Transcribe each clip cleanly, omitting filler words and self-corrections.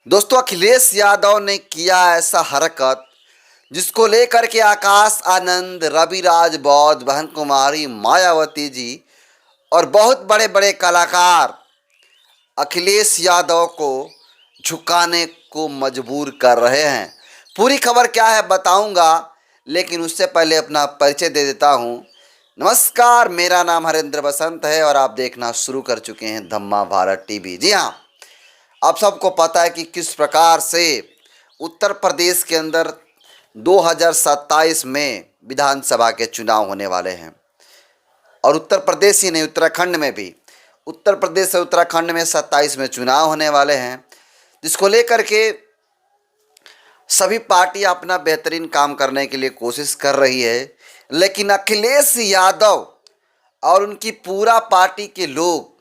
दोस्तों, अखिलेश यादव ने किया ऐसा हरकत जिसको लेकर के आकाश आनंद, रविराज बौद्ध, बहन कुमारी मायावती जी और बहुत बड़े बड़े कलाकार अखिलेश यादव को झुकाने को मजबूर कर रहे हैं। पूरी खबर क्या है बताऊंगा, लेकिन उससे पहले अपना परिचय दे देता हूं। नमस्कार, मेरा नाम हरेंद्र बसंत है और आप देखना शुरू कर चुके हैं धम्मा भारत टीवी। जी हाँ, आप सबको पता है कि किस प्रकार से उत्तर प्रदेश के अंदर 2027 में विधानसभा के चुनाव होने वाले हैं। और उत्तर प्रदेश ही नहीं, उत्तराखंड में भी, उत्तर प्रदेश और उत्तराखंड में 27 में चुनाव होने वाले हैं, जिसको लेकर के सभी पार्टियां अपना बेहतरीन काम करने के लिए कोशिश कर रही है। लेकिन अखिलेश यादव और उनकी पूरा पार्टी के लोग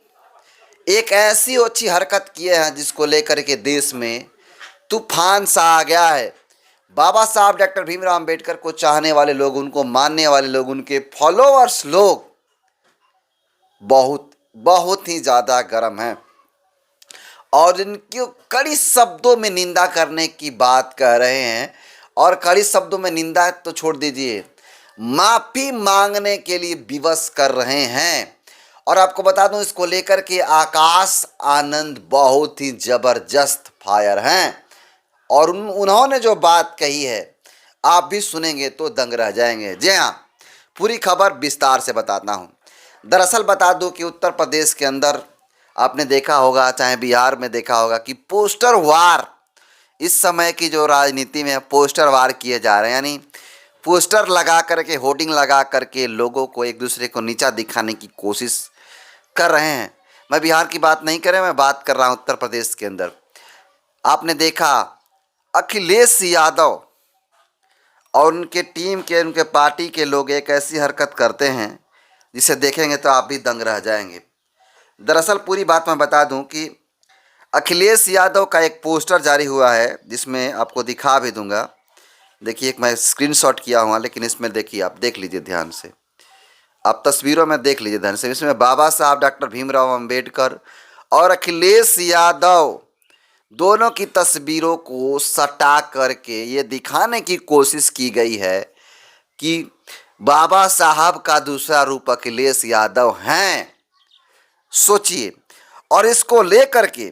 एक ऐसी अच्छी हरकत किए हैं जिसको लेकर के देश में तूफान सा आ गया है। बाबा साहब डॉक्टर भीमराव अंबेडकर को चाहने वाले लोग, उनको मानने वाले लोग, उनके फॉलोअर्स लोग बहुत बहुत ही ज़्यादा गर्म हैं और इनकी कड़ी शब्दों में निंदा करने की बात कह रहे हैं। और कड़ी शब्दों में निंदा तो छोड़ दीजिए, माफ़ी मांगने के लिए विवश कर रहे हैं। और आपको बता दूं, इसको लेकर के आकाश आनंद बहुत ही ज़बरदस्त फायर हैं और उन्होंने जो बात कही है आप भी सुनेंगे तो दंग रह जाएंगे। जी हाँ, पूरी खबर विस्तार से बताता हूँ। दरअसल बता दूं कि उत्तर प्रदेश के अंदर आपने देखा होगा, चाहे बिहार में देखा होगा कि पोस्टर वार, इस समय की जो राजनीति में पोस्टर वार किए जा रहे हैं, यानी पोस्टर लगा करके, होर्डिंग लगा करके लोगों को एक दूसरे को नीचा दिखाने की कोशिश कर रहे हैं। मैं बिहार की बात नहीं कर रहा, मैं बात कर रहा हूँ उत्तर प्रदेश के अंदर। आपने देखा अखिलेश यादव और उनके टीम के, उनके पार्टी के लोग एक ऐसी हरकत करते हैं जिसे देखेंगे तो आप भी दंग रह जाएंगे। दरअसल पूरी बात मैं बता दूं कि अखिलेश यादव का एक पोस्टर जारी हुआ है, जिसमें आपको दिखा भी दूंगा। देखिए, एक मैं स्क्रीनशॉट किया हुआ, लेकिन इसमें देखिए, आप देख लीजिए ध्यान से, आप तस्वीरों में देख लीजिए ध्यान से। इसमें बाबा साहब डॉक्टर भीमराव अंबेडकर और अखिलेश यादव दोनों की तस्वीरों को सटा करके ये दिखाने की कोशिश की गई है कि बाबा साहब का दूसरा रूप अखिलेश यादव हैं। सोचिए, और इसको लेकर के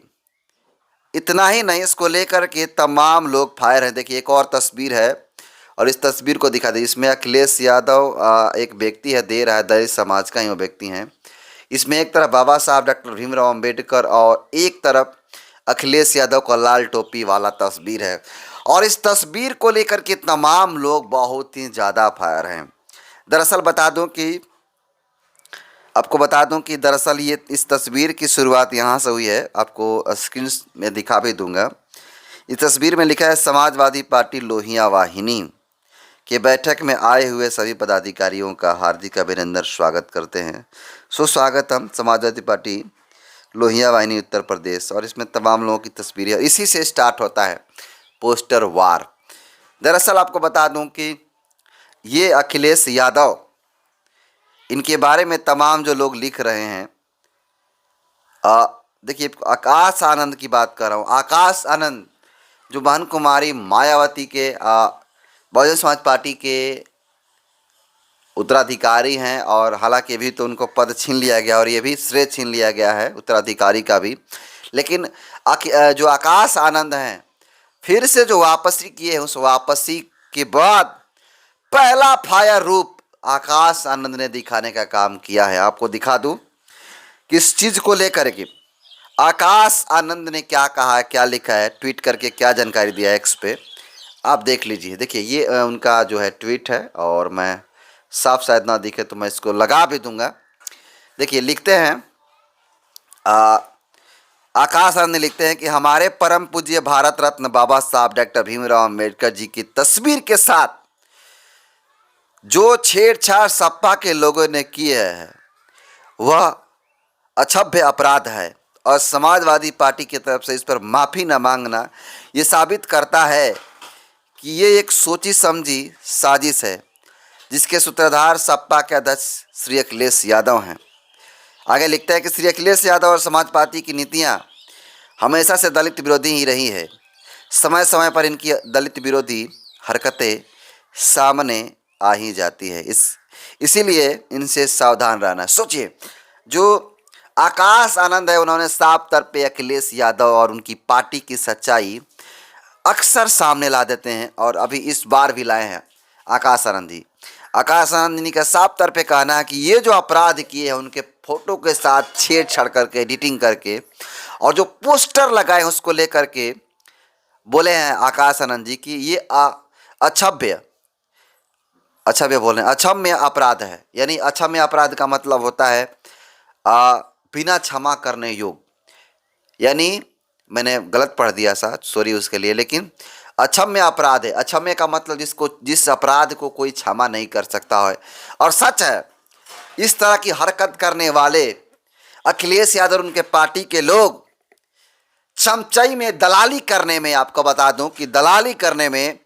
इतना ही नहीं, इसको लेकर के तमाम लोग फायर हैं। देखिए, एक और तस्वीर है और इस तस्वीर को दिखा दे। इसमें अखिलेश यादव एक व्यक्ति है, दे रहा है, दलित समाज का ही वो व्यक्ति हैं। इसमें एक तरफ बाबा साहब डॉक्टर भीमराव अंबेडकर और एक तरफ अखिलेश यादव का लाल टोपी वाला तस्वीर है। और इस तस्वीर को लेकर के तमाम लोग बहुत ही ज़्यादा फायर हैं। दरअसल आपको बता दूं कि दरअसल ये इस तस्वीर की शुरुआत यहाँ से हुई है। आपको स्क्रीन में दिखा भी दूंगा। इस तस्वीर में लिखा है, समाजवादी पार्टी लोहिया वाहिनी के बैठक में आए हुए सभी पदाधिकारियों का हार्दिक अभिनंदन, स्वागत करते हैं। सुस्वागतम, समाजवादी पार्टी लोहिया वाहिनी उत्तर प्रदेश। और इसमें तमाम लोगों की तस्वीरें, इसी से स्टार्ट होता है पोस्टर वार। दरअसल आपको बता दूं कि ये अखिलेश यादव, इनके बारे में तमाम जो लोग लिख रहे हैं, देखिए, आकाश आनंद की बात कर रहा हूँ। आकाश आनंद जो बहन कुमारी मायावती के बहुजन समाज पार्टी के उत्तराधिकारी हैं, और हालांकि अभी तो उनको पद छीन लिया गया और ये भी श्रेय छीन लिया गया है उत्तराधिकारी का भी। लेकिन जो आकाश आनंद हैं, फिर से जो वापसी किए हैं, उस वापसी के बाद पहला फायर रूप आकाश आनंद ने दिखाने का काम किया है। आपको दिखा दूं किस चीज़ को लेकर के आकाश आनंद ने क्या कहा है, क्या लिखा है, ट्वीट करके क्या जानकारी दिया है एक्स पे, आप देख लीजिए। देखिए, ये उनका जो है ट्वीट है, और मैं साफ शायद ना दिखे तो मैं इसको लगा भी दूंगा। देखिए, लिखते हैं आकाश आनंद लिखते हैं कि हमारे परम पूज्य भारत रत्न बाबा साहब डॉक्टर भीमराव अम्बेडकर जी की तस्वीर के साथ जो छेड़छाड़ सपा के लोगों ने किए है वह अक्षम्य अपराध है, और समाजवादी पार्टी की तरफ से इस पर माफ़ी न मांगना ये साबित करता है कि ये एक सोची समझी साजिश है जिसके सूत्रधार सपा के अध्यक्ष श्री अखिलेश यादव हैं। आगे लिखता है कि श्री अखिलेश यादव और समाज पार्टी की नीतियाँ हमेशा से दलित विरोधी ही रही है। समय समय पर इनकी दलित विरोधी हरकतें सामने आ ही जाती है। इसीलिए इनसे सावधान रहना। सोचिए, जो आकाश आनंद है उन्होंने साफ तौर पे अखिलेश यादव और उनकी पार्टी की सच्चाई अक्सर सामने ला देते हैं, और अभी इस बार भी लाए हैं आकाश आनंद जी। आकाश आनंद जी का साफ तौर पे कहना है कि ये जो अपराध किए हैं उनके फोटो के साथ छेड़छाड़ करके, एडिटिंग करके, और जो पोस्टर लगाए हैं उसको लेकर के बोले हैं आकाश आनंद जी कि ये अक्षम्य अक्षम्य बोले, अक्षम्य अपराध है। यानी अक्षम्य अपराध का मतलब होता है बिना क्षमा करने योग्य। यानी मैंने गलत पढ़ दिया सा, सॉरी उसके लिए, लेकिन अक्षम्य अपराध है। अक्षम्य का मतलब जिस अपराध को कोई क्षमा नहीं कर सकता है। और सच है, इस तरह की हरकत करने वाले अखिलेश यादव और उनके पार्टी के लोग चमचई में दलाली करने में, आपको बता दूं कि दलाली करने में,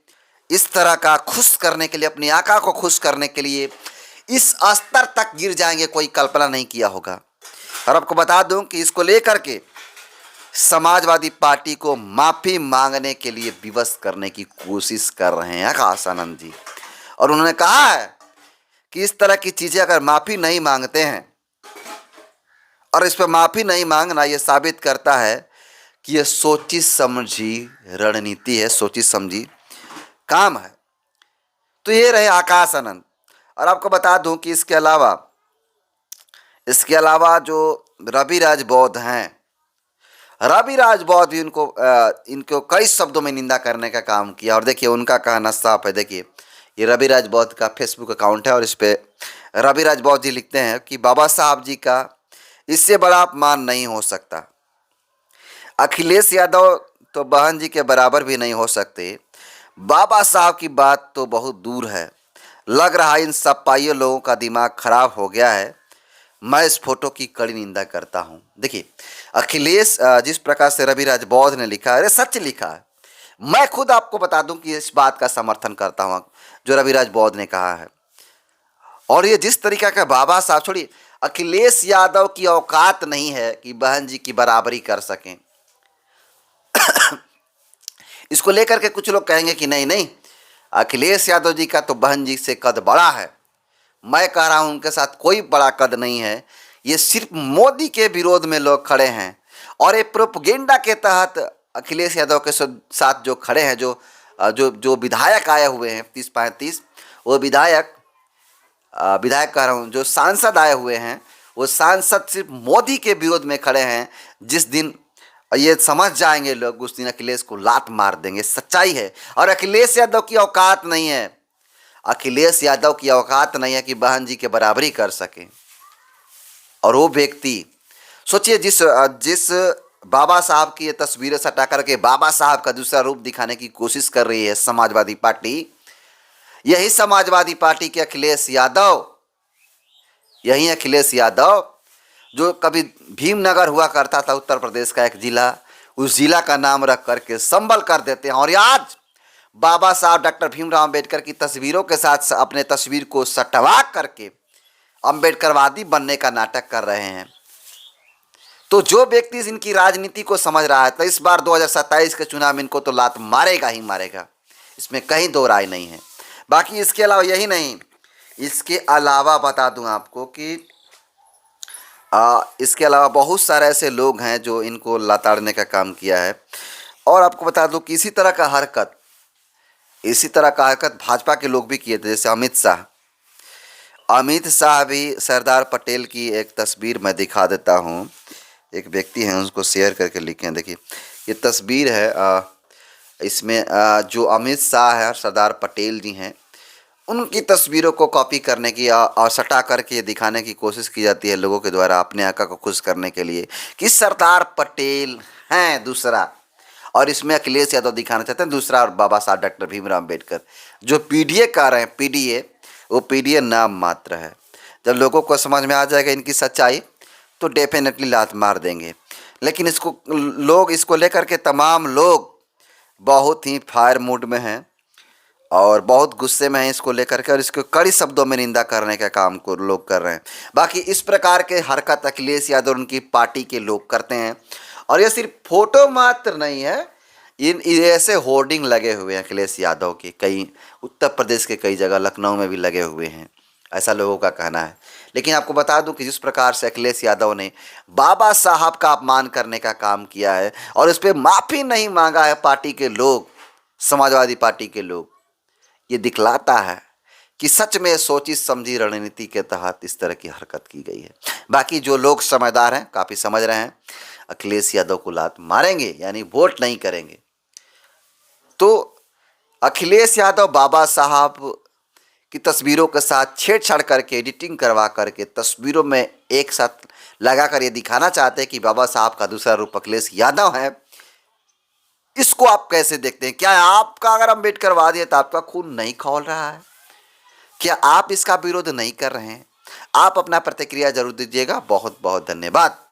इस तरह का खुश करने के लिए, अपनी आका को खुश करने के लिए इस स्तर तक गिर जाएंगे, कोई कल्पना नहीं किया होगा। और आपको बता दूं कि इसको लेकर के समाजवादी पार्टी को माफ़ी मांगने के लिए विवश करने की कोशिश कर रहे हैं आकाश आनंद जी। और उन्होंने कहा है कि इस तरह की चीज़ें अगर माफ़ी नहीं मांगते हैं, और इस पर माफ़ी नहीं मांगना ये साबित करता है कि ये सोची समझी रणनीति है, सोची समझी काम है। तो ये रहे आकाश आनंद। और आपको बता दूं कि इसके अलावा जो रविराज बौद्ध हैं, रविराज बौद्ध भी इनको कई शब्दों में निंदा करने का काम किया। और देखिए उनका कहना साफ है। देखिए, ये रविराज बौद्ध का फेसबुक अकाउंट है, और इस पे रविराज बौद्ध जी लिखते हैं कि बाबा साहब जी का इससे बड़ा अपमान नहीं हो सकता। अखिलेश यादव तो बहन जी के बराबर भी नहीं हो सकते। बाबा साहब की बात तो बहुत दूर है। लग रहा है इन सब पाइयों लोगों का दिमाग खराब हो गया है। मैं इस फोटो की कड़ी निंदा करता हूँ। देखिए, अखिलेश जिस प्रकार से रविराज बौद्ध ने लिखा है, अरे सच लिखा है। मैं खुद आपको बता दूं कि इस बात का समर्थन करता हूँ जो रविराज बौद्ध ने कहा है। और ये जिस तरीका का बाबा साहब, छोड़िए, अखिलेश यादव की औकात नहीं है कि बहन जी की बराबरी कर सकें। इसको लेकर के कुछ लोग कहेंगे कि नहीं नहीं, अखिलेश यादव जी का तो बहन जी से कद बड़ा है। मैं कह रहा हूं उनके साथ कोई बड़ा कद नहीं है। ये सिर्फ मोदी के विरोध में लोग खड़े हैं, और ये प्रोपगेंडा के तहत अखिलेश यादव के साथ जो खड़े हैं, जो विधायक आए हुए हैं 30-35, वो विधायक कह रहा हूँ, जो सांसद आए हुए हैं, वो सांसद सिर्फ मोदी के विरोध में खड़े हैं। जिस दिन ये समझ जाएंगे लोग, उस दिन अखिलेश को लात मार देंगे। सच्चाई है। और अखिलेश यादव की औकात नहीं है, अखिलेश यादव की औकात नहीं है कि बहन जी के बराबरी कर सके। और वो व्यक्ति, सोचिए, जिस बाबा साहब की ये तस्वीरें सटा करके बाबा साहब का दूसरा रूप दिखाने की कोशिश कर रही है समाजवादी पार्टी, यही समाजवादी पार्टी के अखिलेश यादव जो कभी भीमनगर हुआ करता था, उत्तर प्रदेश का एक जिला, उस जिला का नाम रख करके संबल कर देते हैं। और आज बाबा साहब डॉक्टर भीमराव अंबेडकर की तस्वीरों के साथ अपने तस्वीर को सटवा करके अंबेडकरवादी बनने का नाटक कर रहे हैं। तो जो व्यक्ति इनकी राजनीति को समझ रहा है, तो इस बार 2027 के चुनाव में इनको तो लात मारेगा ही मारेगा, इसमें कहीं दो राय नहीं है। बाकी इसके अलावा यही नहीं, इसके अलावा बता दूं आपको कि इसके अलावा बहुत सारे ऐसे लोग हैं जो इनको लताड़ने का काम किया है। और आपको बता दूं कि इसी तरह का हरकत भाजपा के लोग भी किए थे। जैसे अमित शाह भी सरदार पटेल की एक तस्वीर मैं दिखा देता हूं। एक व्यक्ति हैं, उसको शेयर करके लिखे हैं। देखिए, ये तस्वीर है, इसमें जो अमित शाह है, सरदार पटेल जी हैं, उनकी तस्वीरों को कॉपी करने की और सटा करके दिखाने की कोशिश की जाती है लोगों के द्वारा, अपने आका को खुश करने के लिए कि सरदार पटेल हैं दूसरा, और इसमें अखिलेश यादव दिखाना चाहते हैं दूसरा, और बाबा साहब डॉक्टर भीमराव अम्बेडकर। जो पीडीए कह रहे हैं, पीडीए, वो पीडीए नाम मात्र है। जब लोगों को समझ में आ जाएगा इनकी सच्चाई, तो डेफिनेटली लात मार देंगे। लेकिन इसको लेकर के तमाम लोग बहुत ही फायर मूड में हैं और बहुत गुस्से में हैं इसको लेकर के, और इसको कड़ी शब्दों में निंदा करने का काम को लोग कर रहे हैं। बाकी इस प्रकार के हरकत अखिलेश यादव और उनकी पार्टी के लोग करते हैं। और ये सिर्फ फोटो मात्र नहीं है, इन ऐसे होर्डिंग लगे हुए हैं अखिलेश यादव के, कई उत्तर प्रदेश के कई जगह, लखनऊ में भी लगे हुए हैं, ऐसा लोगों का कहना है। लेकिन आपको बता दूं कि जिस प्रकार से अखिलेश यादव ने बाबा साहब का अपमान करने का काम किया है और उस पर माफ़ी नहीं मांगा है पार्टी के लोग, समाजवादी पार्टी के लोग, ये दिखलाता है कि सच में सोची समझी रणनीति के तहत इस तरह की हरकत की गई है। बाकी जो लोग समझदार हैं, काफ़ी समझ रहे हैं, अखिलेश यादव को लात मारेंगे, यानी वोट नहीं करेंगे। तो अखिलेश यादव बाबा साहब की तस्वीरों के साथ छेड़छाड़ करके, एडिटिंग करवा करके तस्वीरों में एक साथ लगाकर ये दिखाना चाहते हैं कि बाबा साहब का दूसरा रूप अखिलेश यादव है। इसको आप कैसे देखते हैं? क्या आपका अगर हम वेट करवा दिए तो आपका खून नहीं खौल रहा है? क्या आप इसका विरोध नहीं कर रहे हैं? आप अपना प्रतिक्रिया जरूर दीजिएगा। बहुत बहुत धन्यवाद।